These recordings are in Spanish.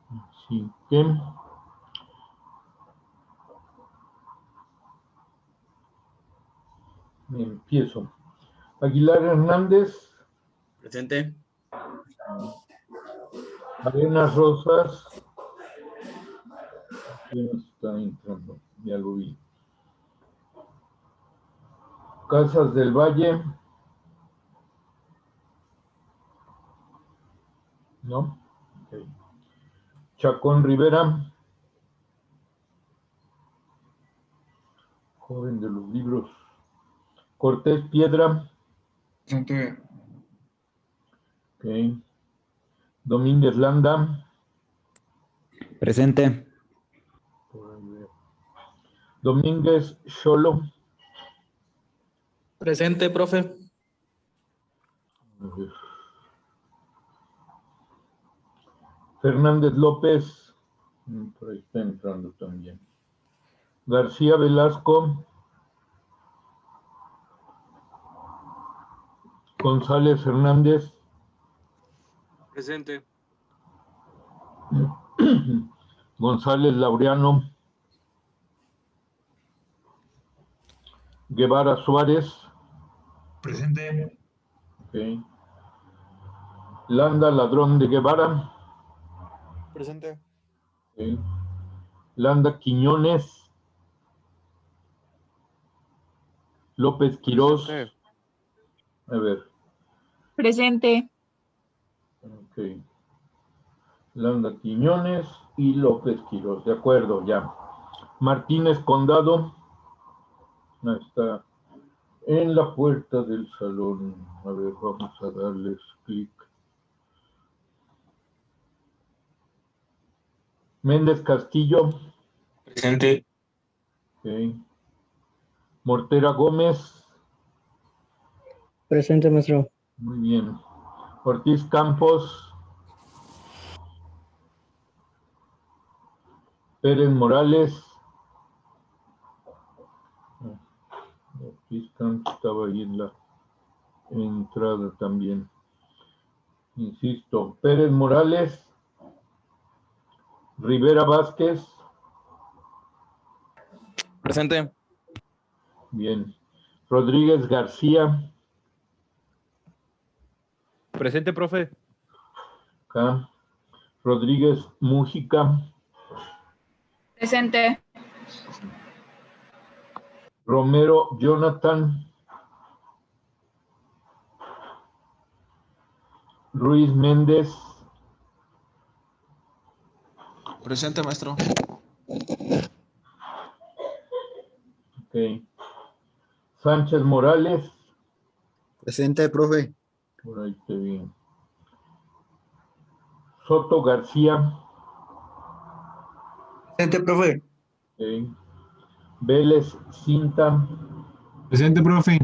Así que empiezo. Aguilar Hernández. Presente. Arenas Rosas. ¿Quién está entrando? Ya lo vi. Casas del Valle. ¿No? Okay. Chacón Rivera. Joven de los libros. Cortés Piedra. Presente. Okay. Domínguez Landa. Presente. Domínguez Xolo. Presente, profe. A ver. Fernández López. Por ahí está entrando también. García Velasco. González Hernández. Presente. González Laureano. Guevara Suárez. Presente. Okay. Landa Ladrón de Guevara. Presente. Okay. Landa Quiñones. López Quirós. Presente. A ver. Presente. Ok. Landa Quiñones y López Quirós. De acuerdo, ya. Martínez Condado. Ahí está. En la puerta del salón. A ver, vamos a darles clic. Méndez Castillo. Presente. Okay. Mortera Gómez. Presente, maestro. Muy bien. Ortiz Campos. Pérez Morales. Ortiz Campos estaba ahí en la entrada también. Insisto. Pérez Morales. Rivera Vázquez. Presente. Bien. Rodríguez García. Presente, profe. Acá. Rodríguez Mújica. Presente. Romero Jonathan. Ruiz Méndez. Presente, maestro. Ok. Sánchez Morales. Presente, profe. Por ahí te vi. Soto García. Presente, profe. Ok. Vélez Cinta. Presente, profe.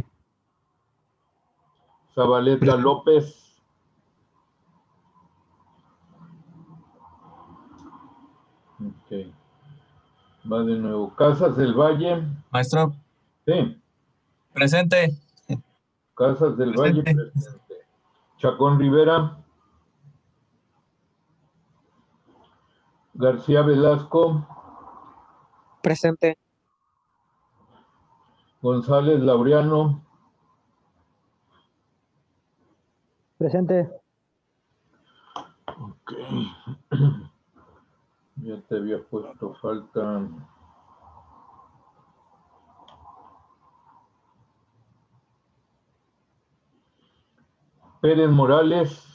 Zabaleta López. Ok. Va de nuevo. Casas del Valle. Maestro. Sí. Presente. Casas del Valle. Presente. Presente. Chacón Rivera. García Velasco. Presente. González Laureano. Presente. Ok. Ya te había puesto falta. Pérez Morales.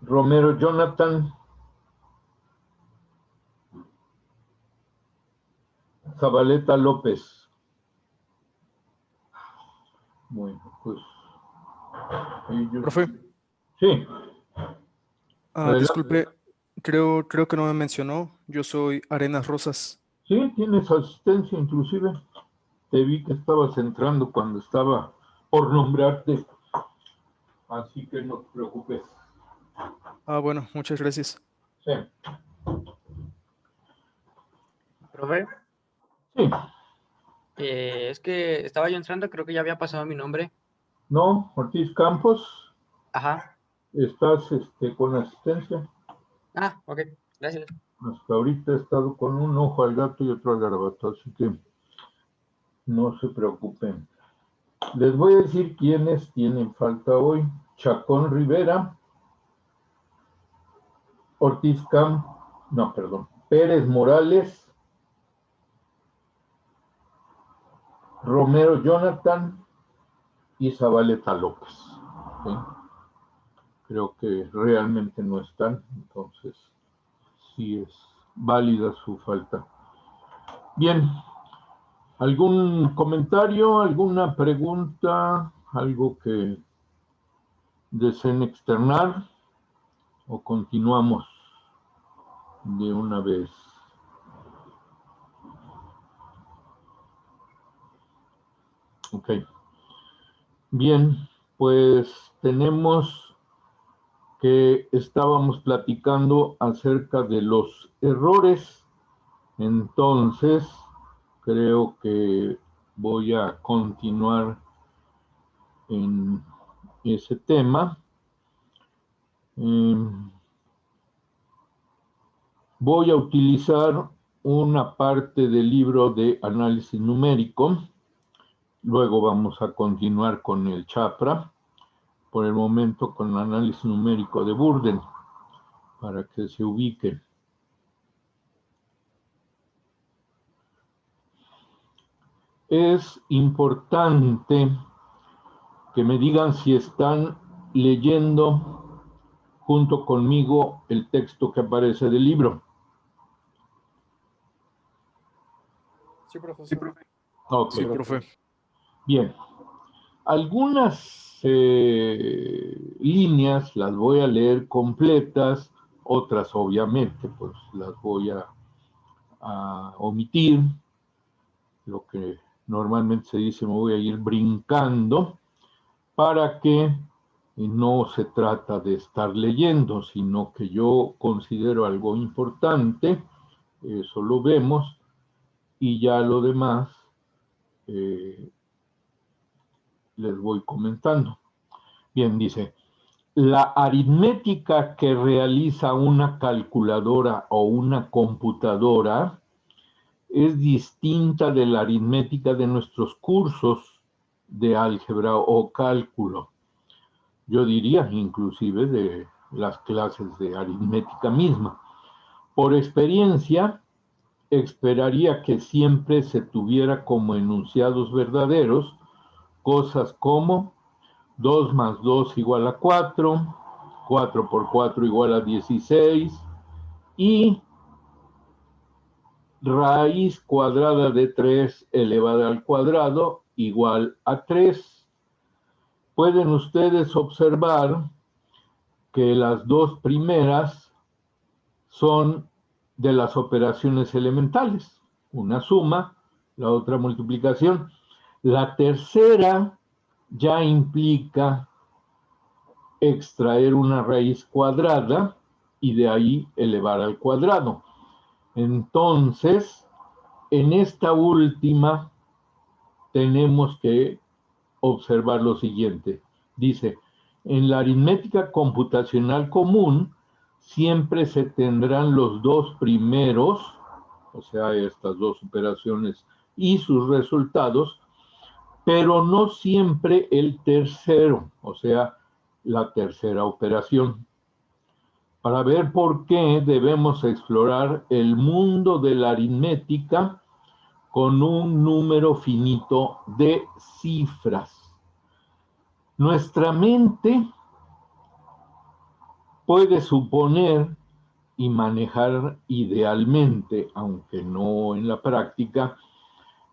Romero Jonathan. Zabaleta López. Bueno, pues. Ellos... Profe, Sí. Adelante. disculpe, creo que no me mencionó. Yo soy Arenas Rosas. Sí, tienes asistencia inclusive. Te vi que estabas entrando cuando estaba por nombrarte. Así que no te preocupes. Bueno, muchas gracias. Sí. Profe, Sí. es que estaba yo entrando, creo que ya había pasado mi nombre. No, Ortiz Campos. Ajá. ¿Estás con asistencia? Ah, ok. Gracias. Hasta ahorita he estado con un ojo al gato y otro al garabato, así que no se preocupen. Les voy a decir quiénes tienen falta hoy. Chacón Rivera, Pérez Morales, Romero Jonathan y Zabaleta López. ¿Sí? Creo que realmente no están, entonces sí es válida su falta. Bien, ¿algún comentario, alguna pregunta, algo que deseen externar o continuamos de una vez? Ok. Bien, pues tenemos que estábamos platicando acerca de los errores. Entonces, creo que voy a continuar en ese tema. Voy a utilizar una parte del libro de análisis numérico. Luego vamos a continuar con el Chapra. Por el momento con el análisis numérico de Burden, para que se ubiquen. Es importante que me digan si están leyendo junto conmigo el texto que aparece del libro. Sí, profe. Sí, profe. Ok. Sí, profe. Bien. Algunas líneas las voy a leer completas, otras obviamente pues las voy a omitir. Lo que normalmente se dice, me voy a ir brincando, para que no se trata de estar leyendo, sino que yo considero algo importante, eso lo vemos, y ya lo demás les voy comentando. Bien, dice, la aritmética que realiza una calculadora o una computadora es distinta de la aritmética de nuestros cursos de álgebra o cálculo. Yo diría inclusive de las clases de aritmética misma. Por experiencia, esperaría que siempre se tuviera como enunciados verdaderos cosas como 2 más 2 igual a 4, 4 por 4 igual a 16 y raíz cuadrada de 3 elevada al cuadrado igual a 3. Pueden ustedes observar que las dos primeras son de las operaciones elementales, una suma, la otra multiplicación. La tercera ya implica extraer una raíz cuadrada y de ahí elevar al cuadrado. Entonces, en esta última tenemos que observar lo siguiente. Dice, en la aritmética computacional común siempre se tendrán los dos primeros, o sea, estas dos operaciones y sus resultados, pero no siempre el tercero, o sea, la tercera operación. Para ver por qué debemos explorar el mundo de la aritmética con un número finito de cifras. Nuestra mente puede suponer y manejar idealmente, aunque no en la práctica,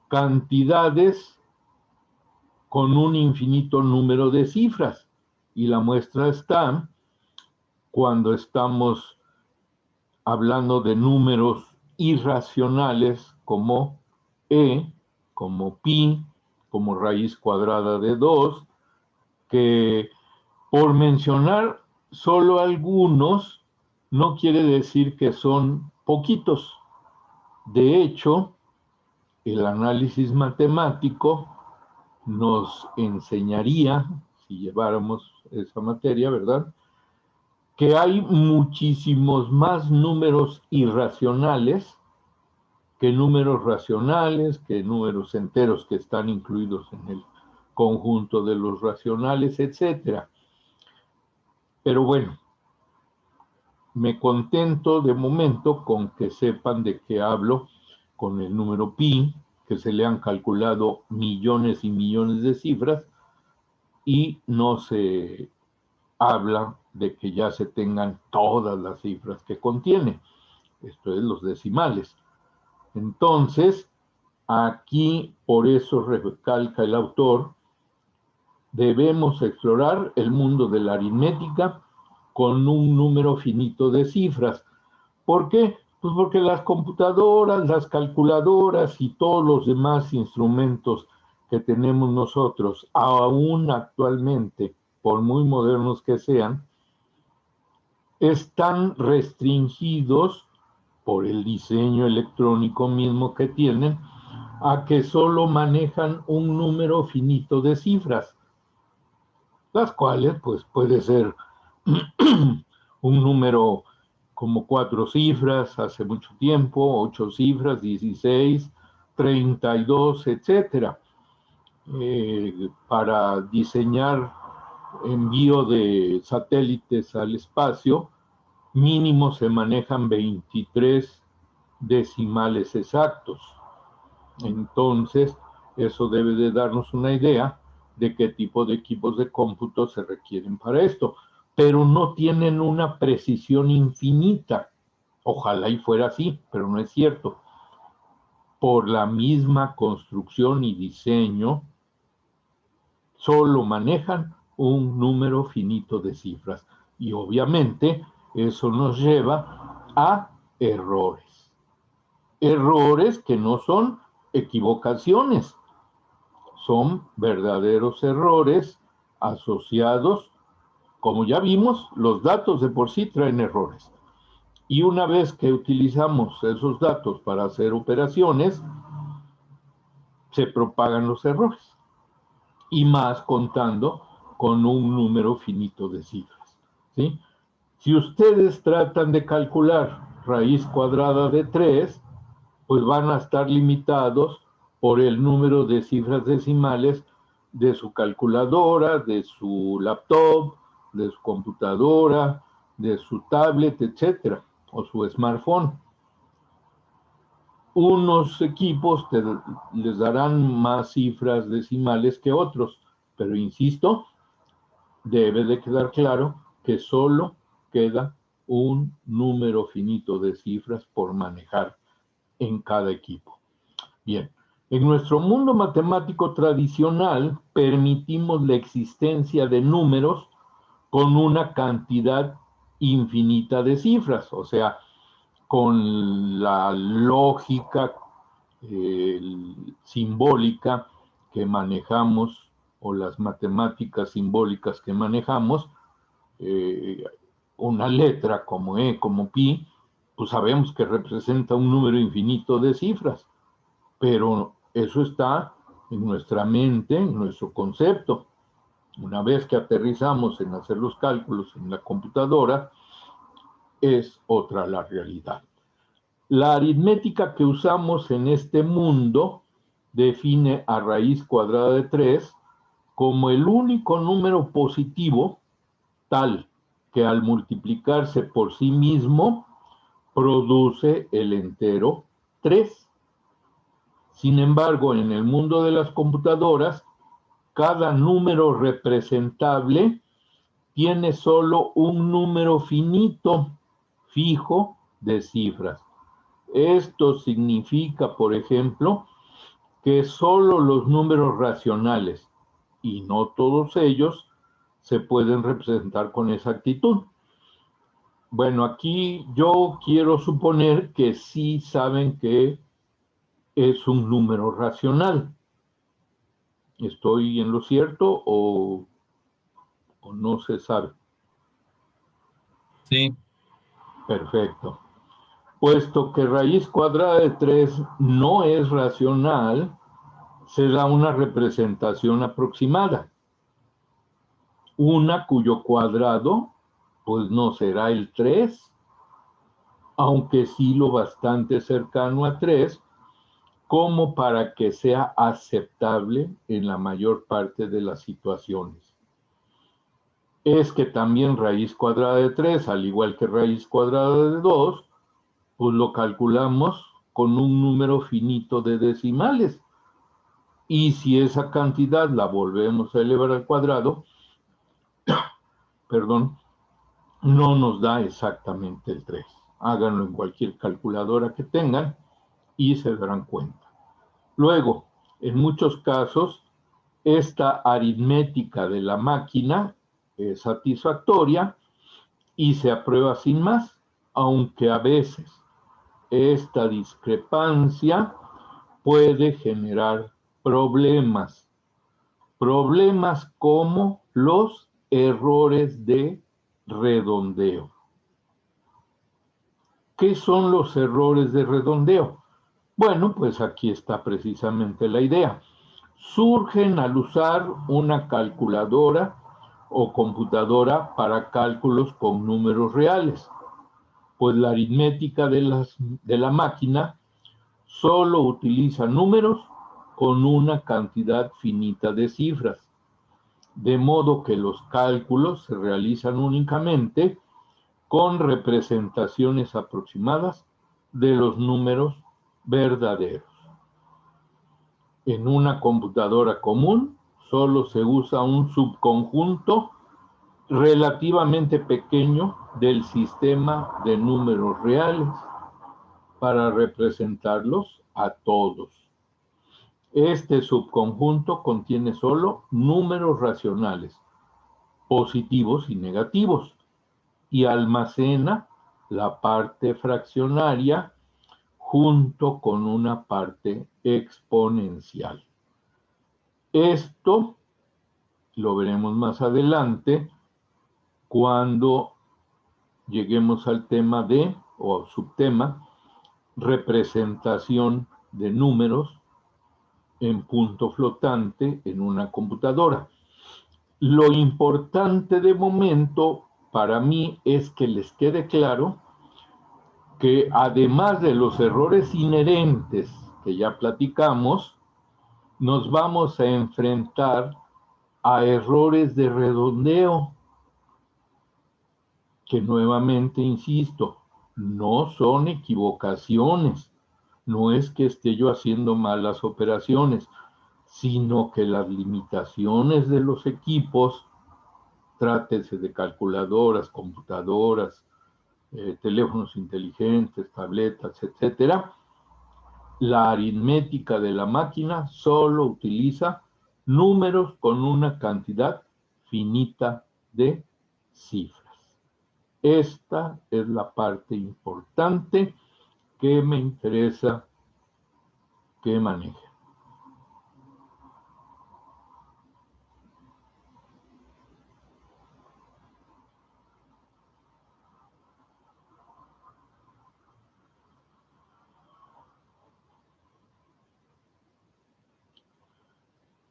cantidades con un infinito número de cifras. Y la muestra está cuando estamos hablando de números irracionales como e, como pi, como raíz cuadrada de 2, que por mencionar solo algunos no quiere decir que son poquitos. De hecho, el análisis matemático nos enseñaría, si lleváramos esa materia, ¿verdad? Que hay muchísimos más números irracionales que números racionales, que números enteros que están incluidos en el conjunto de los racionales, etcétera. Pero bueno, me contento de momento con que sepan de qué hablo con el número pi, que se le han calculado millones y millones de cifras, y no se habla de que ya se tengan todas las cifras que contiene. Esto es los decimales. Entonces, aquí, por eso recalca el autor, debemos explorar el mundo de la aritmética con un número finito de cifras. ¿Por qué? Pues porque las computadoras, las calculadoras y todos los demás instrumentos que tenemos nosotros, aún actualmente, por muy modernos que sean, están restringidos por el diseño electrónico mismo que tienen, a que solo manejan un número finito de cifras, las cuales pues puede ser un número como 4 cifras hace mucho tiempo, 8 cifras, 16, 32, etcétera. Para diseñar envío de satélites al espacio, mínimo se manejan 23 decimales exactos. Entonces, eso debe de darnos una idea de qué tipo de equipos de cómputo se requieren para esto, pero no tienen una precisión infinita. Ojalá y fuera así, pero no es cierto. Por la misma construcción y diseño, solo manejan un número finito de cifras. Y obviamente eso nos lleva a errores. Errores que no son equivocaciones, son verdaderos errores asociados. Como ya vimos, los datos de por sí traen errores. Y una vez que utilizamos esos datos para hacer operaciones, se propagan los errores. Y más contando con un número finito de cifras, ¿sí? Si ustedes tratan de calcular raíz cuadrada de 3, pues van a estar limitados por el número de cifras decimales de su calculadora, de su laptop, de su computadora, de su tablet, etcétera, o su smartphone. Unos equipos les darán más cifras decimales que otros, pero insisto, debe de quedar claro que solo queda un número finito de cifras por manejar en cada equipo. Bien, en nuestro mundo matemático tradicional permitimos la existencia de números con una cantidad infinita de cifras, o sea, con la lógica simbólica que manejamos o las matemáticas simbólicas que manejamos, una letra como E, como pi, pues sabemos que representa un número infinito de cifras, pero eso está en nuestra mente, en nuestro concepto. Una vez que aterrizamos en hacer los cálculos en la computadora, es otra la realidad. La aritmética que usamos en este mundo define a raíz cuadrada de 3 como el único número positivo tal que al multiplicarse por sí mismo produce el entero 3. Sin embargo, en el mundo de las computadoras, cada número representable tiene solo un número finito, fijo, de cifras. Esto significa, por ejemplo, que solo los números racionales, y no todos ellos, se pueden representar con exactitud. Bueno, aquí yo quiero suponer que sí saben que es un número racional. ¿Estoy en lo cierto o no se sabe? Sí. Perfecto. Puesto que raíz cuadrada de 3 no es racional, se da una representación aproximada. una cuyo cuadrado pues no será el 3, aunque sí lo bastante cercano a 3, como para que sea aceptable en la mayor parte de las situaciones. Es que también raíz cuadrada de 3, al igual que raíz cuadrada de 2, pues lo calculamos con un número finito de decimales. Y si esa cantidad la volvemos a elevar al cuadrado, perdón, no nos da exactamente el 3. Háganlo en cualquier calculadora que tengan y se darán cuenta. Luego, en muchos casos, esta aritmética de la máquina es satisfactoria y se aprueba sin más, aunque a veces esta discrepancia puede generar problemas. Problemas como los errores de redondeo. ¿Qué son los errores de redondeo? Bueno, pues aquí está precisamente la idea. Surgen al usar una calculadora o computadora para cálculos con números reales, pues la aritmética de la máquina solo utiliza números con una cantidad finita de cifras, de modo que los cálculos se realizan únicamente con representaciones aproximadas de los números verdaderos. En una computadora común solo se usa un subconjunto relativamente pequeño del sistema de números reales para representarlos a todos. Este subconjunto contiene solo números racionales, positivos y negativos, y almacena la parte fraccionaria junto con una parte exponencial. Esto lo veremos más adelante cuando lleguemos al tema de, o subtema, representación de números en punto flotante en una computadora. Lo importante de momento para mí es que les quede claro que además de los errores inherentes que ya platicamos, nos vamos a enfrentar a errores de redondeo, que nuevamente insisto, no son equivocaciones, no es que esté yo haciendo malas operaciones, sino que las limitaciones de los equipos, trátese de calculadoras, computadoras, teléfonos inteligentes, tabletas, etcétera, la aritmética de la máquina solo utiliza números con una cantidad finita de cifras. Esta es la parte importante que me interesa que maneje.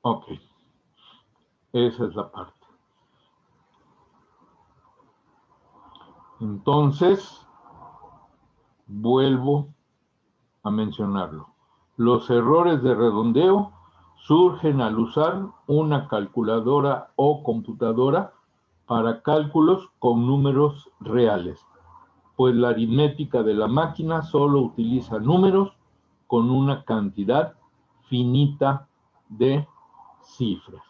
Ok, esa es la parte. Entonces, vuelvo a mencionarlo. Los errores de redondeo surgen al usar una calculadora o computadora para cálculos con números reales, pues la aritmética de la máquina solo utiliza números con una cantidad finita de cifras.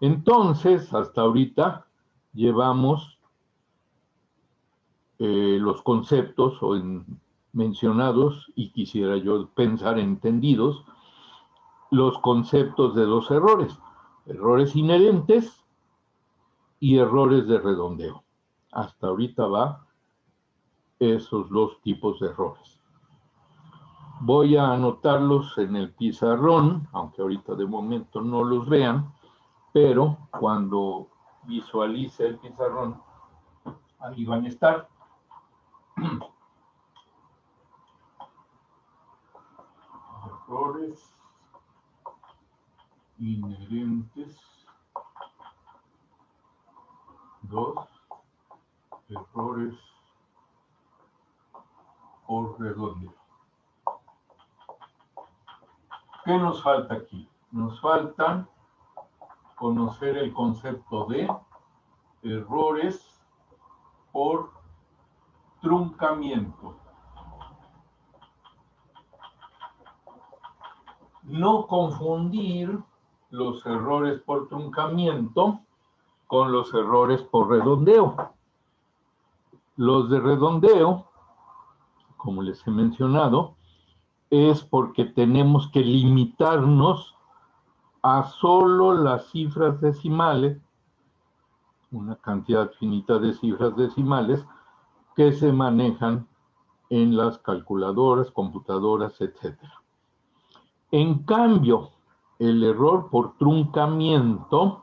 Entonces, hasta ahorita llevamos los conceptos mencionados, y quisiera yo pensar entendidos, los conceptos de los errores, errores inherentes y errores de redondeo. Hasta ahorita va esos dos tipos de errores. Voy a anotarlos en el pizarrón, aunque ahorita de momento no los vean, pero cuando visualice el pizarrón, ahí van a estar. Errores inherentes 2 errores por redondeo. ¿Qué nos falta aquí? Nos falta conocer el concepto de errores por truncamiento. No confundir los errores por truncamiento con los errores por redondeo. Los de redondeo, como les he mencionado, es porque tenemos que limitarnos a solo las cifras decimales, una cantidad finita de cifras decimales que se manejan en las calculadoras, computadoras, etc. En cambio, el error por truncamiento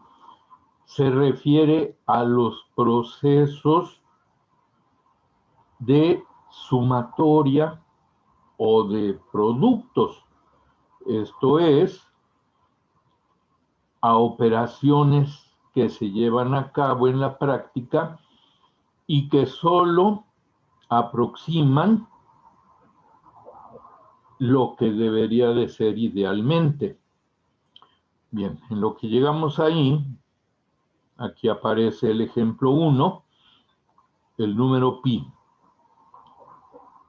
se refiere a los procesos de sumatoria o de productos. Esto es, a operaciones que se llevan a cabo en la práctica y que solo aproximan lo que debería de ser idealmente. Bien, en lo que llegamos ahí, aquí aparece el ejemplo 1, el número pi.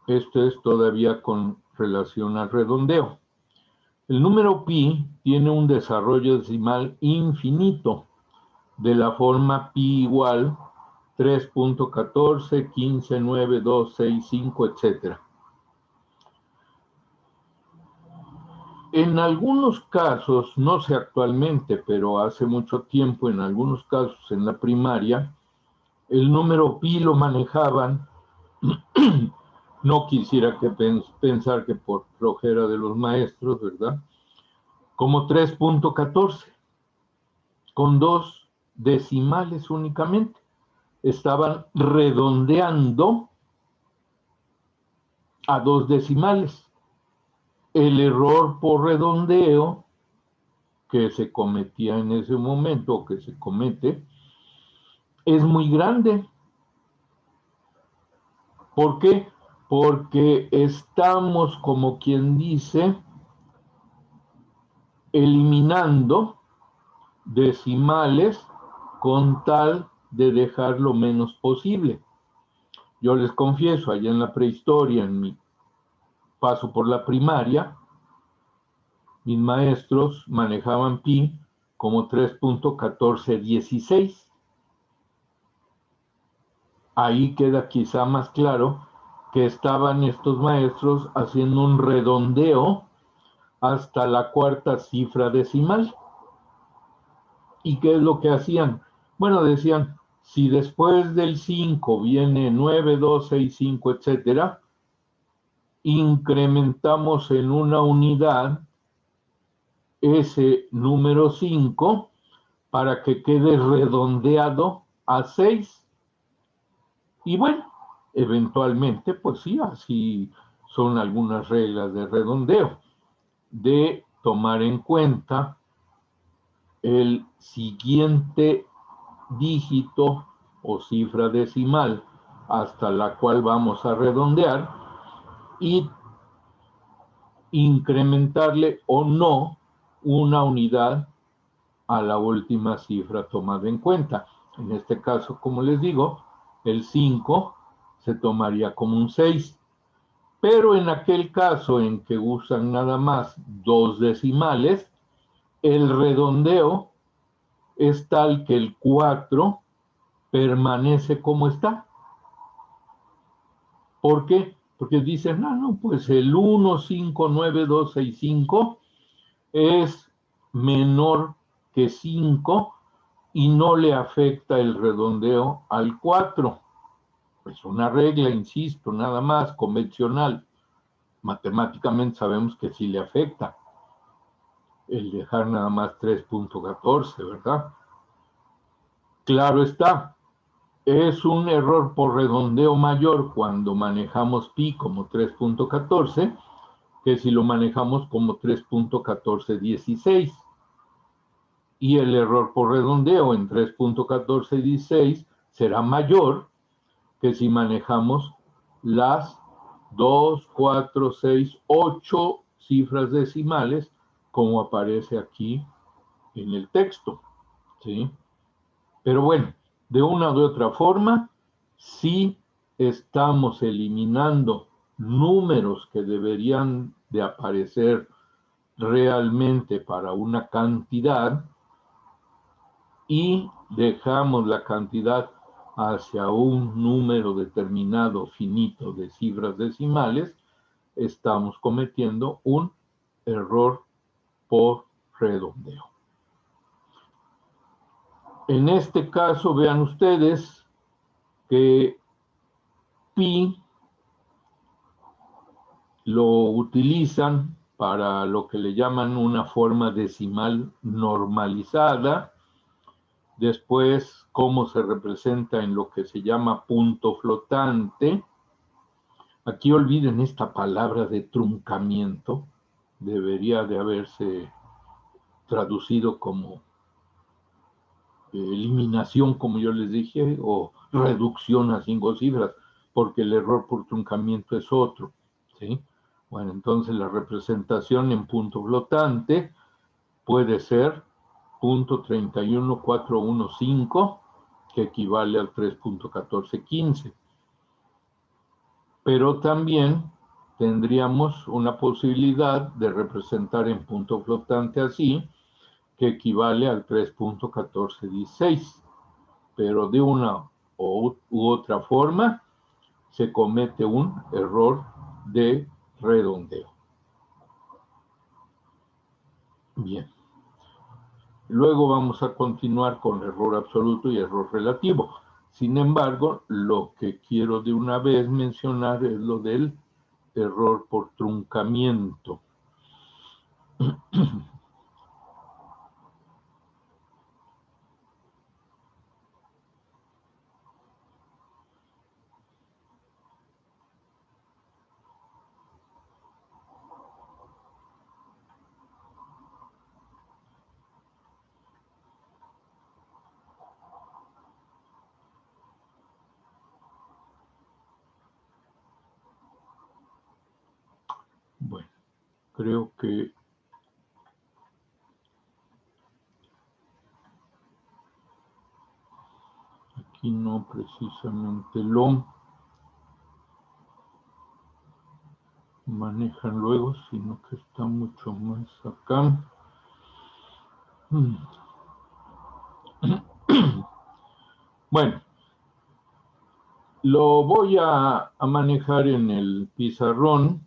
Esto es todavía con relación al redondeo. El número pi tiene un desarrollo decimal infinito, de la forma pi igual 3.14, 15, 9, 2, 6, 5, etc. En algunos casos, no sé actualmente, pero hace mucho tiempo, en algunos casos en la primaria, el número pi lo manejaban, no quisiera que pensar que por flojera de los maestros, ¿verdad?, como 3.14, con 2 decimales únicamente. Estaban redondeando a 2 decimales. El error por redondeo que se cometía en ese momento, o que se comete, es muy grande. ¿Por qué? Porque estamos, como quien dice, eliminando decimales con tal de dejar lo menos posible. Yo les confieso, allá en la prehistoria, en mi paso por la primaria, mis maestros manejaban pi como 3.1416. Ahí queda quizá más claro que estaban estos maestros haciendo un redondeo hasta la 4ª cifra decimal. ¿Y qué es lo que hacían? Bueno, decían, si después del 5 viene 9, 2, 6, 5, etc., incrementamos en una unidad ese número 5 para que quede redondeado a 6. Y bueno, eventualmente, pues sí, así son algunas reglas de redondeo, de tomar en cuenta el siguiente dígito o cifra decimal hasta la cual vamos a redondear y incrementarle o no una unidad a la última cifra tomada en cuenta. En este caso, como les digo, el 5 se tomaría como un 6. Pero en aquel caso en que usan nada más 2 decimales, el redondeo es tal que el 4 permanece como está. ¿Por qué? Porque dicen, no, pues el 1, 5, 9, 2, 6, 5 es menor que 5 y no le afecta el redondeo al 4. Es una regla, insisto, nada más convencional. Matemáticamente sabemos que sí le afecta el dejar nada más 3.14, ¿verdad? Claro está, es un error por redondeo mayor cuando manejamos pi como 3.14 que si lo manejamos como 3.1416. Y el error por redondeo en 3.1416 será mayor que si manejamos las 2, 4, 6, 8 cifras decimales, como aparece aquí en el texto, ¿sí? Pero bueno, de una u otra forma, si estamos eliminando números que deberían de aparecer realmente para una cantidad y dejamos la cantidad hacia un número determinado finito de cifras decimales, estamos cometiendo un error por redondeo. En este caso, vean ustedes que pi lo utilizan para lo que le llaman una forma decimal normalizada. Después, cómo se representa en lo que se llama punto flotante. Aquí olviden esta palabra de truncamiento. Debería de haberse traducido como eliminación, como yo les dije, o reducción a 5 cifras, porque el error por truncamiento es otro, ¿sí? Bueno, entonces la representación en punto flotante puede ser punto 31415, que equivale al 3.1415. Pero también tendríamos una posibilidad de representar en punto flotante así, que equivale al 3.1416. Pero de una u otra forma se comete un error de redondeo. Bien. Luego vamos a continuar con error absoluto y error relativo. Sin embargo, lo que quiero de una vez mencionar es lo del error por truncamiento. Bueno, creo que aquí no precisamente lo manejan luego, sino que está mucho más acá. Bueno, lo voy a manejar en el pizarrón,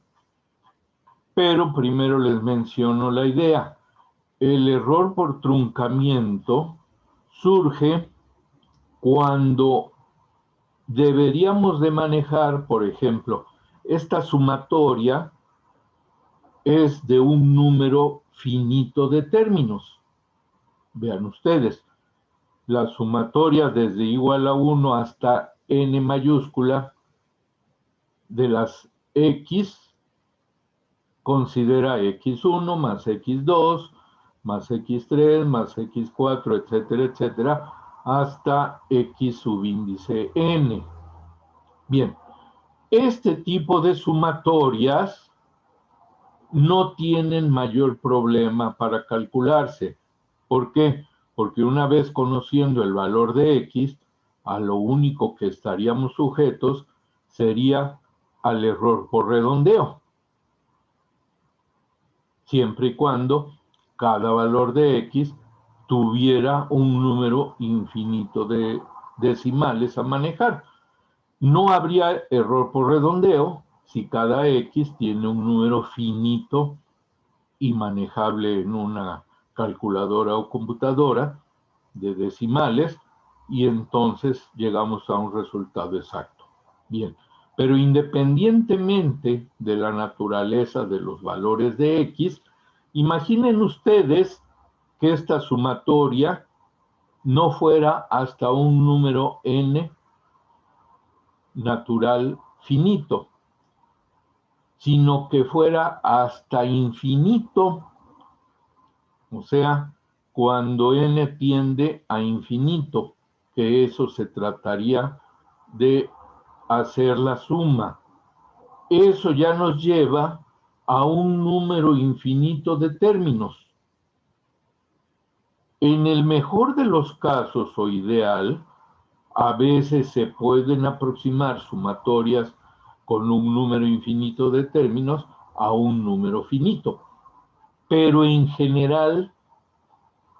pero primero les menciono la idea. El error por truncamiento surge cuando deberíamos de manejar, por ejemplo, esta sumatoria es de un número finito de términos. Vean ustedes, la sumatoria desde igual a 1 hasta n mayúscula de las x considera x1 más x2 más x3 más x4, etcétera, etcétera, hasta x subíndice n. Bien, este tipo de sumatorias no tienen mayor problema para calcularse. ¿Por qué? Porque una vez conociendo el valor de x, a lo único que estaríamos sujetos sería al error por redondeo, siempre y cuando cada valor de x tuviera un número infinito de decimales a manejar. No habría error por redondeo si cada x tiene un número finito y manejable en una calculadora o computadora de decimales, y entonces llegamos a un resultado exacto. Bien, pero independientemente de la naturaleza de los valores de x, imaginen ustedes que esta sumatoria no fuera hasta un número n natural finito, sino que fuera hasta infinito, o sea, cuando n tiende a infinito. que eso se trataría de hacer la suma. Eso ya nos lleva a un número infinito de términos. En el mejor de los casos o ideal, a veces se pueden aproximar sumatorias con un número infinito de términos a un número finito. Pero en general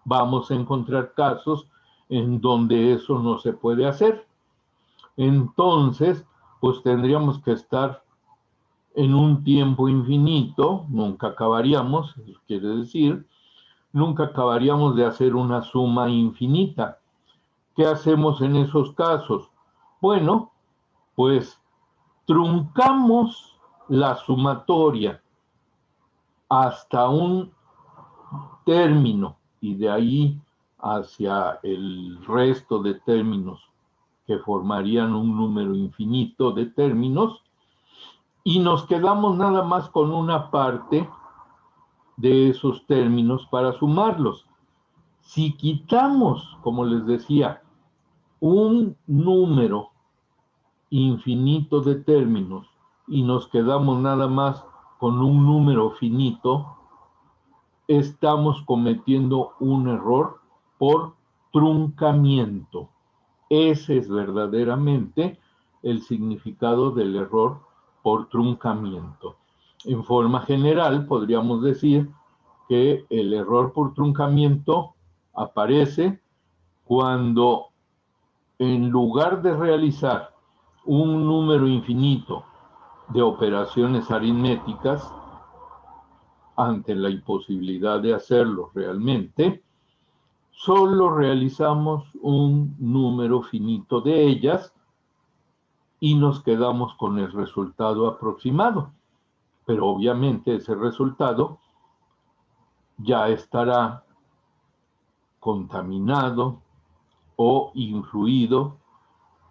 vamos a encontrar casos en donde eso no se puede hacer. Entonces, pues tendríamos que estar en un tiempo infinito, nunca acabaríamos, eso quiere decir, nunca acabaríamos de hacer una suma infinita. ¿Qué hacemos en esos casos? Bueno, pues truncamos la sumatoria hasta un término y de ahí hacia el resto de términos que formarían un número infinito de términos y nos quedamos nada más con una parte de esos términos para sumarlos. Si quitamos, como les decía, un número infinito de términos y nos quedamos nada más con un número finito, estamos cometiendo un error por truncamiento. Ese es verdaderamente el significado del error por truncamiento. En forma general, podríamos decir que el error por truncamiento aparece cuando en lugar de realizar un número infinito de operaciones aritméticas, ante la imposibilidad de hacerlo realmente, solo realizamos un número finito de ellas y nos quedamos con el resultado aproximado. Pero obviamente ese resultado ya estará contaminado o influido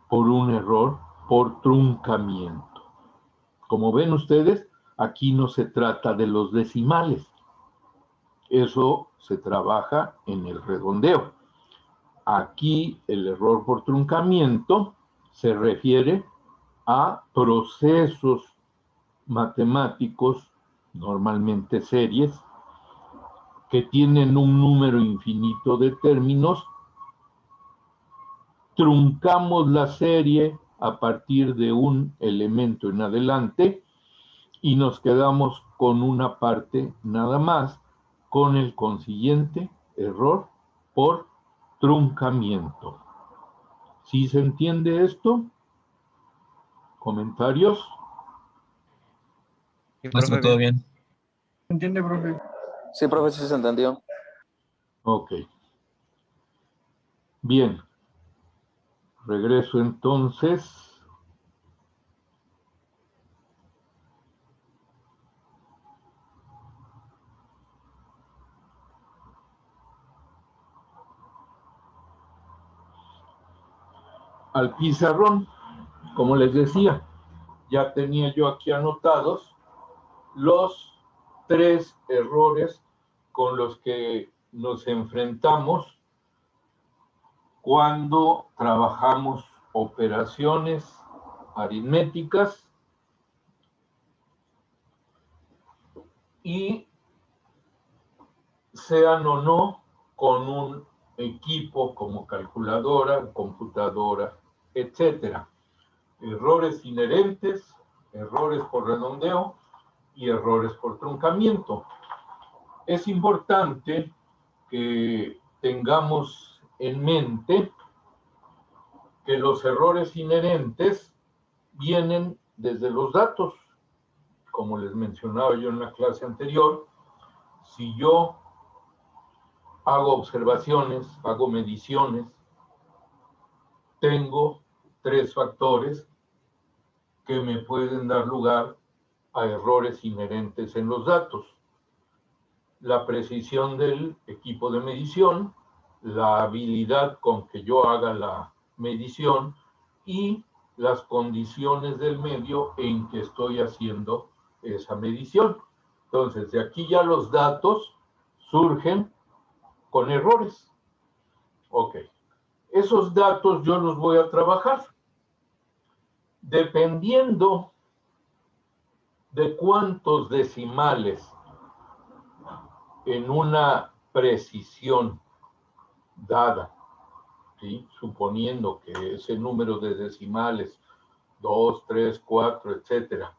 por un error por truncamiento. Como ven ustedes, aquí no se trata de los decimales. Eso se trabaja en el redondeo. Aquí el error por truncamiento se refiere a procesos matemáticos, normalmente series, que tienen un número infinito de términos. Truncamos la serie a partir de un elemento en adelante y nos quedamos con una parte nada más, con el consiguiente error por truncamiento. ¿Sí se entiende esto? ¿Comentarios? Maestro, todo bien. ¿Entiende, profe? Sí, profe, sí se entendió. Ok. Bien. Regreso entonces. Al pizarrón, como les decía, ya tenía yo aquí anotados los 3 errores con los que nos enfrentamos cuando trabajamos operaciones aritméticas y sean o no con un equipo como calculadora, computadora, etcétera. Errores inherentes, errores por redondeo y errores por truncamiento. Es importante que tengamos en mente que los errores inherentes vienen desde los datos. Como les mencionaba yo en la clase anterior, si yo hago observaciones, hago mediciones, tengo 3 factores que me pueden dar lugar a errores inherentes en los datos. La precisión del equipo de medición, la habilidad con que yo haga la medición y las condiciones del medio en que estoy haciendo esa medición. Entonces, de aquí ya los datos surgen con errores. Ok. Esos datos yo los voy a trabajar. Dependiendo de cuántos decimales en una precisión dada, ¿sí? Suponiendo que ese número de decimales, 2, 3, 4, etcétera,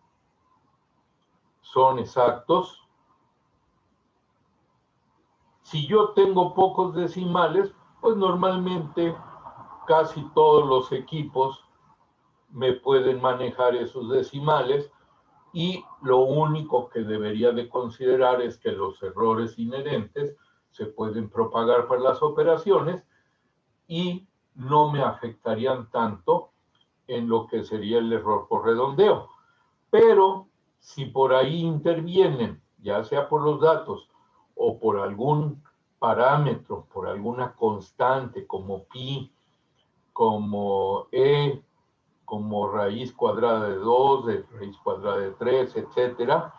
son exactos. Si yo tengo pocos decimales, pues normalmente casi todos los equipos me pueden manejar esos decimales y lo único que debería de considerar es que los errores inherentes se pueden propagar por las operaciones y no me afectarían tanto en lo que sería el error por redondeo. Pero si por ahí intervienen, ya sea por los datos o por algún parámetro, por alguna constante como pi, como e, como raíz cuadrada de 2, de raíz cuadrada de 3, etcétera,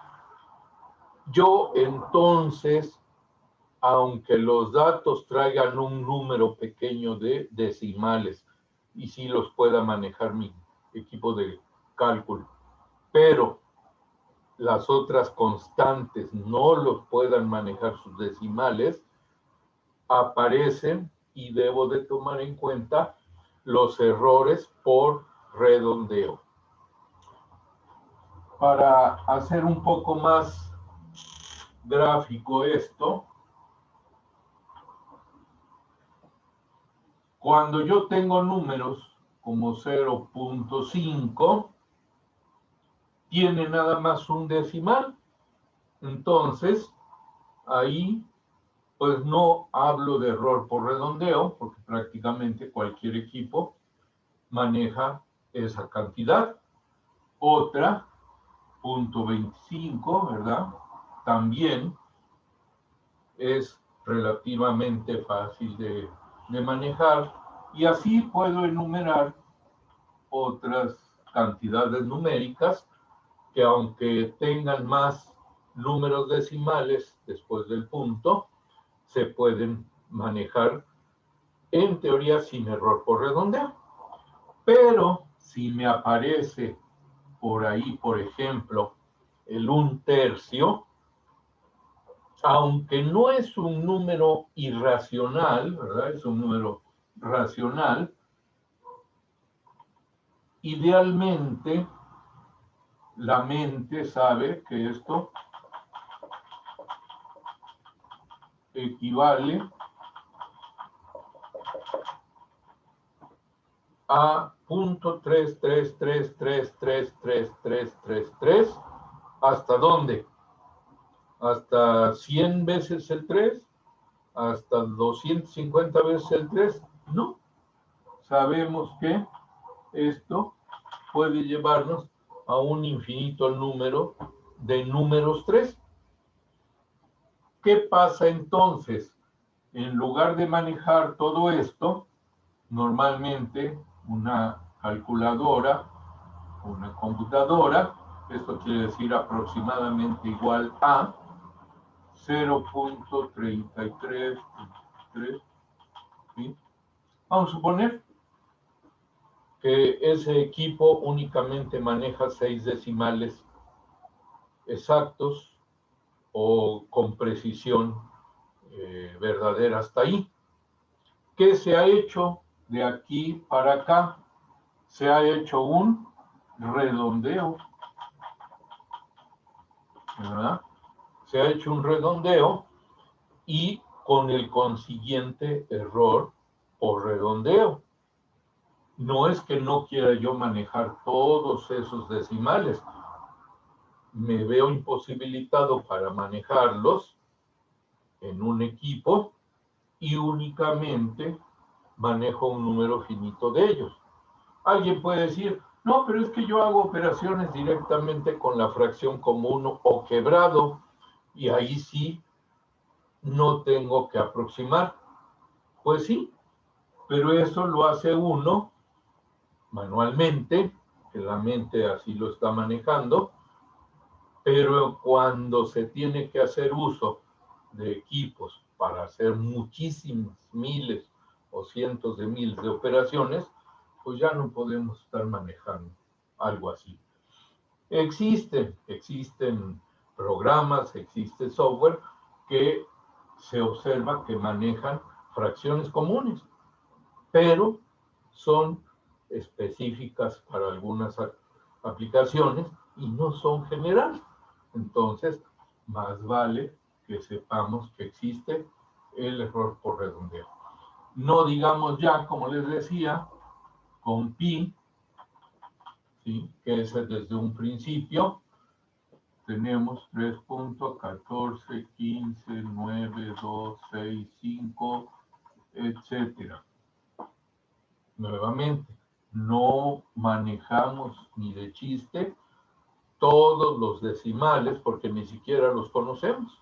yo entonces, aunque los datos traigan un número pequeño de decimales y sí los pueda manejar mi equipo de cálculo, pero las otras constantes no los puedan manejar sus decimales, aparecen y debo de tomar en cuenta los errores por redondeo. Para hacer un poco más gráfico esto, cuando yo tengo números como 0.5, tiene nada más un decimal. Entonces, ahí pues no hablo de error por redondeo, porque prácticamente cualquier equipo maneja esa cantidad. Otra, 0.25, ¿verdad? También es relativamente fácil de manejar, y así puedo enumerar otras cantidades numéricas que, aunque tengan más números decimales después del punto, se pueden manejar en teoría sin error por redondeo. Pero si me aparece por ahí, por ejemplo, el 1/3, aunque no es un número irracional, ¿verdad? Es un número racional, idealmente la mente sabe que esto equivale a 0.333333333. ¿Hasta dónde? ¿Hasta 100 veces el 3? ¿Hasta 250 veces el 3? No. Sabemos que esto puede llevarnos a un infinito número de números 3. ¿Qué pasa entonces? En lugar de manejar todo esto, normalmente una calculadora, una computadora, esto quiere decir aproximadamente igual a 0.33, ¿sí? Vamos a suponer que ese equipo únicamente maneja 6 decimales exactos o con precisión verdadera hasta ahí. ¿Qué se ha hecho de aquí para acá? Se ha hecho un redondeo, ¿verdad? Se ha hecho un redondeo y con el consiguiente error por redondeo. No es que no quiera yo manejar todos esos decimales, me veo imposibilitado para manejarlos en un equipo y únicamente manejo un número finito de ellos. Alguien puede decir, no, pero es que yo hago operaciones directamente con la fracción común o quebrado y ahí sí no tengo que aproximar. Pues sí, pero eso lo hace uno manualmente, que la mente así lo está manejando, pero cuando se tiene que hacer uso de equipos para hacer muchísimas, miles o cientos de miles de operaciones, pues ya no podemos estar manejando algo así. Existen programas, existe software que se observa que manejan fracciones comunes, pero son específicas para algunas aplicaciones y no son generales. Entonces, más vale que sepamos que existe el error por redondeo. No digamos ya, como les decía, con pi, ¿sí? Que es desde un principio. Tenemos 3.14, 15, 9, 2, 6, 5, etcétera. Nuevamente, no manejamos ni de chiste todos los decimales porque ni siquiera los conocemos,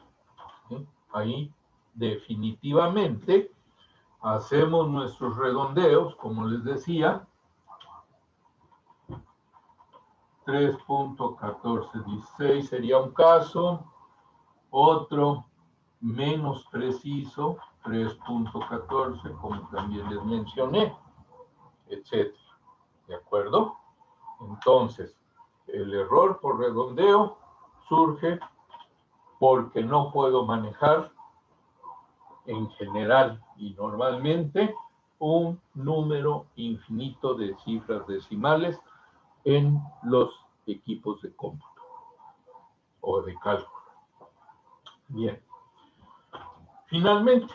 ¿sí? Ahí definitivamente hacemos nuestros redondeos, como les decía, 3.1416 sería un caso, otro menos preciso, 3.14, como también les mencioné, etcétera. ¿De acuerdo? Entonces, el error por redondeo surge porque no puedo manejar en general y normalmente un número infinito de cifras decimales en los equipos de cómputo o de cálculo. Bien. Finalmente,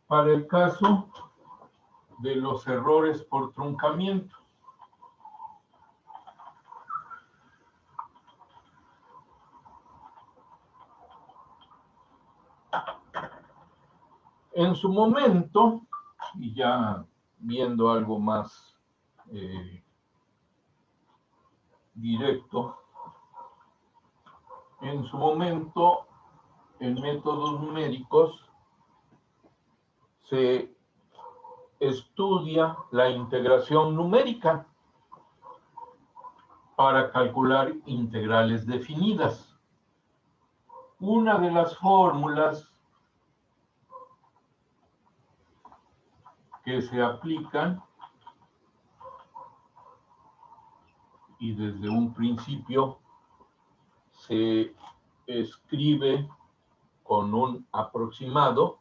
para el caso de los errores por truncamiento, en su momento, y ya viendo algo más directo, en su momento, en métodos numéricos, se estudia la integración numérica para calcular integrales definidas. Una de las fórmulas que se aplican y desde un principio se escribe con un aproximado,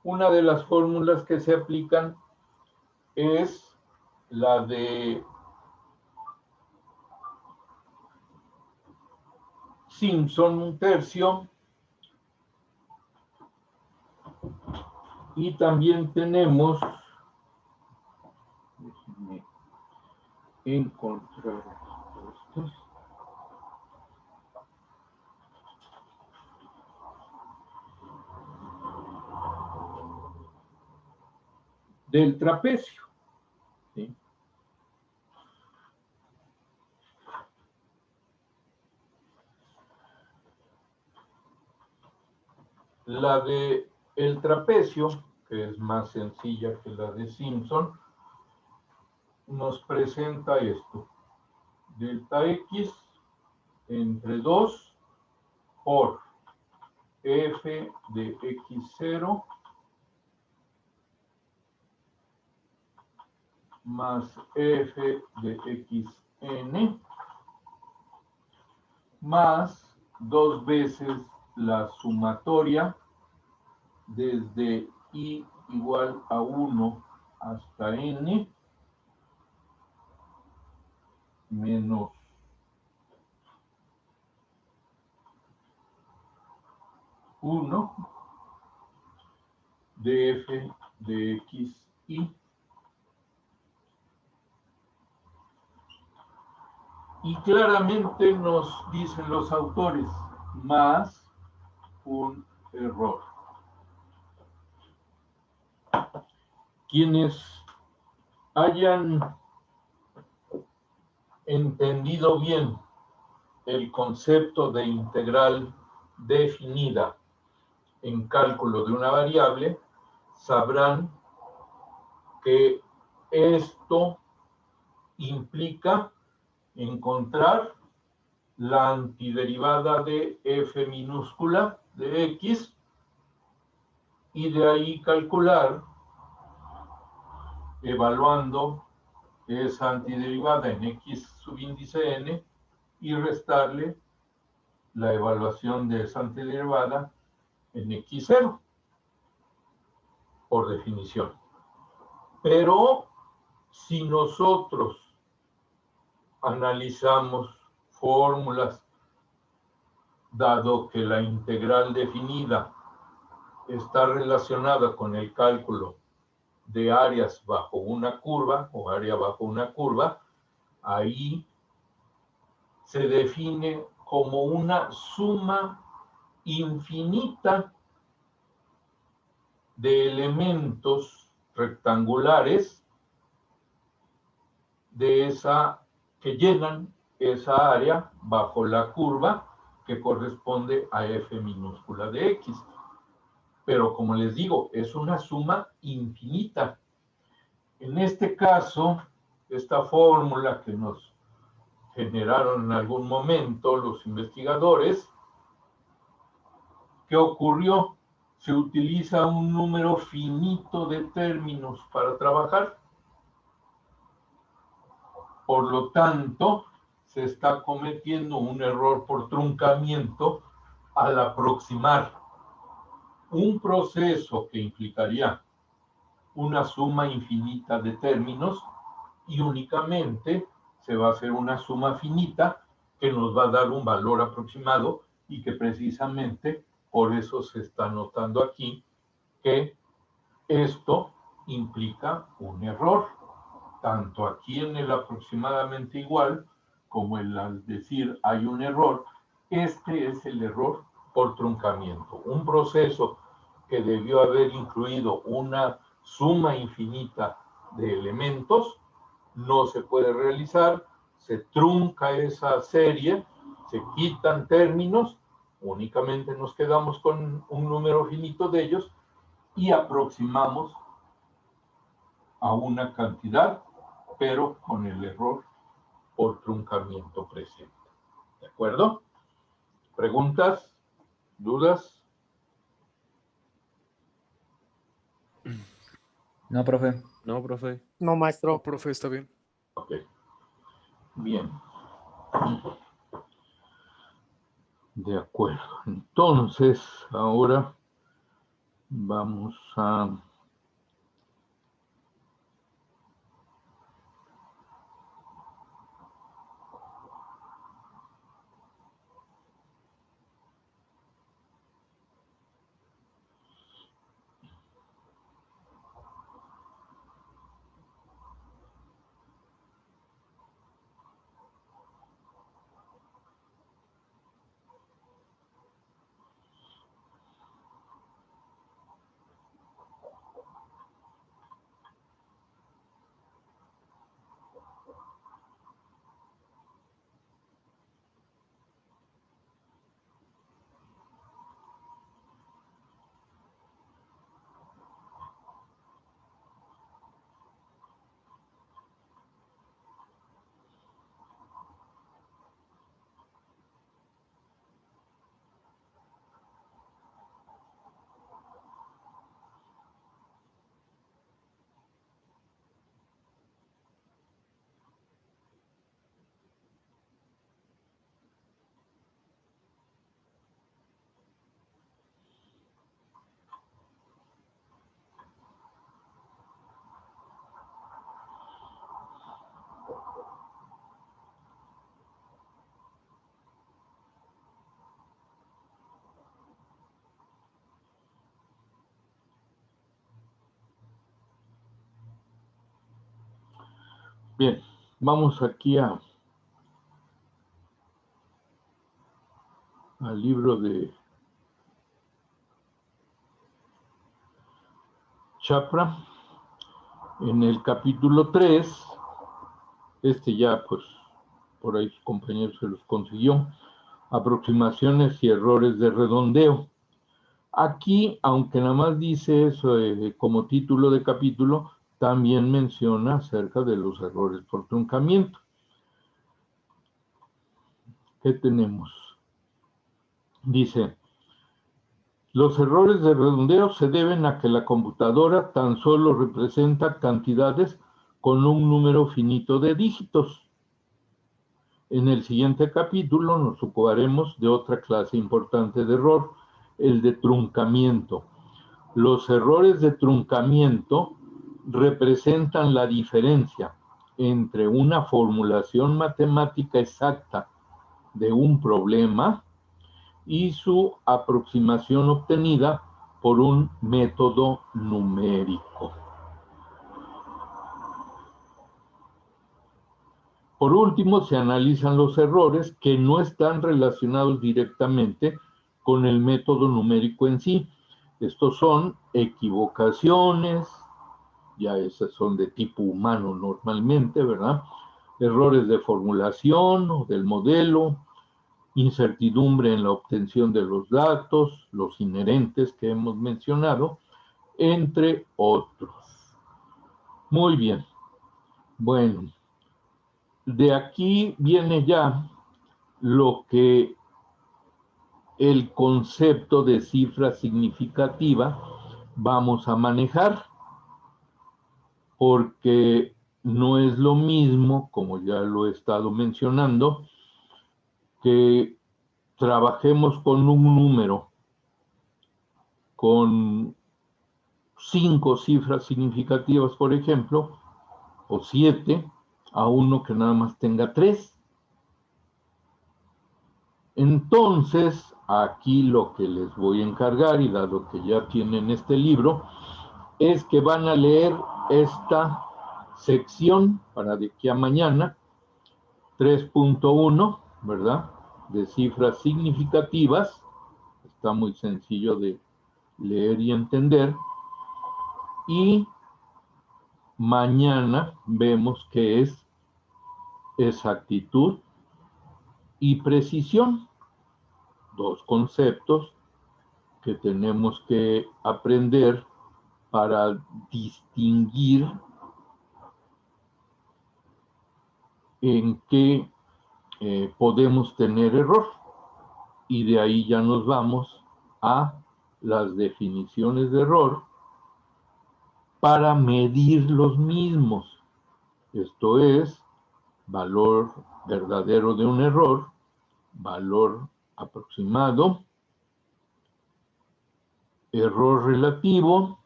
una de las fórmulas que se aplican es la de Simpson, un tercio, y también tenemos, déjenme encontrar estos, del trapecio, ¿sí? La de el trapecio, que es más sencilla que la de Simpson, nos presenta esto: delta X entre 2 por f de x0 más f de xn más 2 veces la sumatoria desde i igual a 1 hasta n menos uno de f de xi. Y claramente nos dicen los autores, más un error. Quienes hayan entendido bien el concepto de integral definida en cálculo de una variable, sabrán que esto implica encontrar la antiderivada de f minúscula de x y de ahí calcular evaluando esa antiderivada en X subíndice N y restarle la evaluación de esa antiderivada en X0, por definición. Pero si nosotros analizamos fórmulas, dado que la integral definida está relacionada con el cálculo de áreas bajo una curva o área bajo una curva, ahí se define como una suma infinita de elementos rectangulares de esa que llenan esa área bajo la curva que corresponde a f minúscula de x. Pero como les digo, es una suma infinita. En este caso, esta fórmula que nos generaron en algún momento los investigadores, ¿qué ocurrió? Se utiliza un número finito de términos para trabajar. Por lo tanto, se está cometiendo un error por truncamiento al aproximar un proceso que implicaría una suma infinita de términos y únicamente se va a hacer una suma finita que nos va a dar un valor aproximado y que precisamente por eso se está notando aquí que esto implica un error, tanto aquí en el aproximadamente igual como en al decir hay un error. Este es el error por truncamiento, un proceso que debió haber incluido una suma infinita de elementos, no se puede realizar, se trunca esa serie, se quitan términos, únicamente nos quedamos con un número finito de ellos y aproximamos a una cantidad, pero con el error por truncamiento presente. ¿De acuerdo? ¿Preguntas? ¿Dudas? No, profe. No, profe. No, maestro. No, profe, está bien. Ok. Bien. De acuerdo. Entonces, ahora vamos a... Bien, vamos aquí al libro de Chapra, en el capítulo 3, ya pues por ahí sus compañeros se los consiguió, aproximaciones y errores de redondeo. Aquí, aunque nada más dice eso como título de capítulo, también menciona acerca de los errores por truncamiento. ¿Qué tenemos? Dice, Los errores de redondeo se deben a que la computadora tan solo representa cantidades con un número finito de dígitos. En el siguiente capítulo nos ocuparemos de otra clase importante de error, el de truncamiento. Los errores de truncamiento representan la diferencia entre una formulación matemática exacta de un problema y su aproximación obtenida por un método numérico. Por último, se analizan los errores que no están relacionados directamente con el método numérico en sí. Estos son equivocaciones, ya esas son de tipo humano normalmente, ¿verdad? Errores de formulación o del modelo, incertidumbre en la obtención de los datos, los inherentes que hemos mencionado, entre otros. Muy bien. Bueno, de aquí viene ya lo que el concepto de cifra significativa vamos a manejar, porque no es lo mismo, como ya lo he estado mencionando, que trabajemos con un número con 5 cifras significativas, por ejemplo, o 7, a uno que nada más tenga 3. Entonces, aquí lo que les voy a encargar, y dado que ya tienen este libro, es que van a leer esta sección para de aquí a mañana, 3.1, ¿verdad? De cifras significativas. Está muy sencillo de leer y entender. Y mañana vemos qué es exactitud y precisión. Dos conceptos que tenemos que aprender para distinguir en qué podemos tener error. Y de ahí ya nos vamos a las definiciones de error para medir los mismos. Esto es valor verdadero de un error, valor aproximado, error relativo,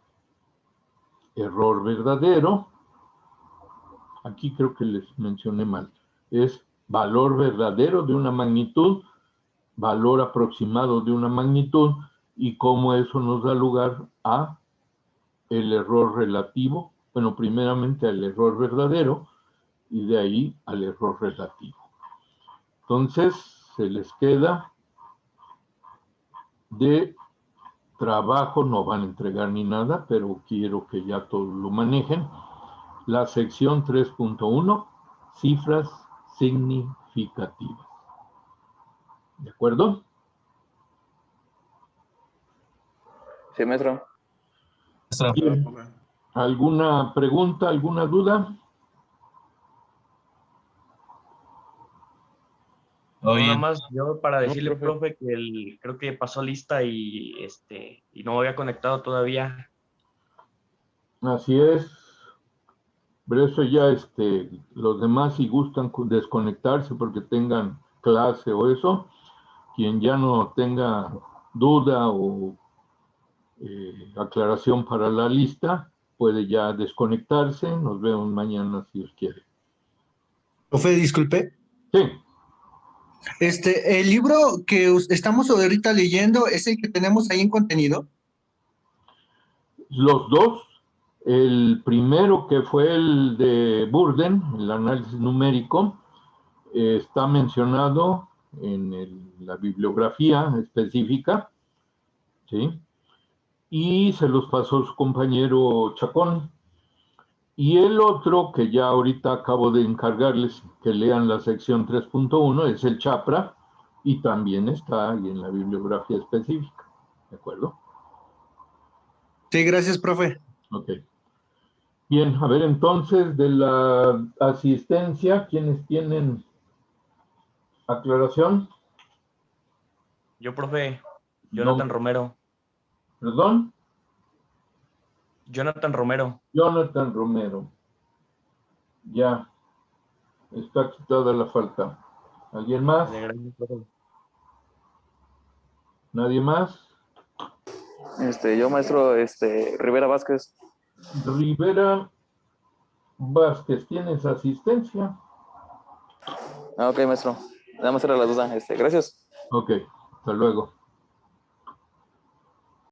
error verdadero. Aquí creo que les mencioné mal. Es valor verdadero de una magnitud, valor aproximado de una magnitud, y cómo eso nos da lugar a el error relativo. Bueno, primeramente al error verdadero y de ahí al error relativo. Entonces, se les queda de trabajo, no van a entregar ni nada, pero quiero que ya todos lo manejen. La sección 3.1, cifras significativas. ¿De acuerdo? Sí, maestro. Bien. ¿Alguna pregunta, alguna duda? Todo Nada bien. más yo para decirle, profe. profe, que creo que pasó lista y no me había conectado todavía. Así es. Pero eso ya, los demás si gustan desconectarse porque tengan clase o eso, quien ya no tenga duda o aclaración para la lista, puede ya desconectarse. Nos vemos mañana si Dios quiere. Profe, disculpe. Sí, El libro que estamos ahorita leyendo es el que tenemos ahí en contenido. los dos. El primero, que fue el de Burden, el análisis numérico, está mencionado en la bibliografía específica, ¿sí? Y se los pasó su compañero Chacón. Y el otro, que ya ahorita acabo de encargarles que lean la sección 3.1, es el Chapra, y también está ahí en la bibliografía específica. ¿De acuerdo? Sí, gracias, profe. Ok. Bien, a ver entonces, de la asistencia, ¿quiénes tienen aclaración? Yo, profe, No, Jonathan Romero. Perdón, Jonathan Romero. Jonathan Romero. Ya. Está quitada la falta. ¿Alguien más? Vale, gracias, profe. ¿Nadie más? Yo, maestro, Rivera Vázquez. Rivera Vázquez, ¿tienes asistencia? Ah, ok, maestro. Nada más era la duda. Gracias. Ok, hasta luego.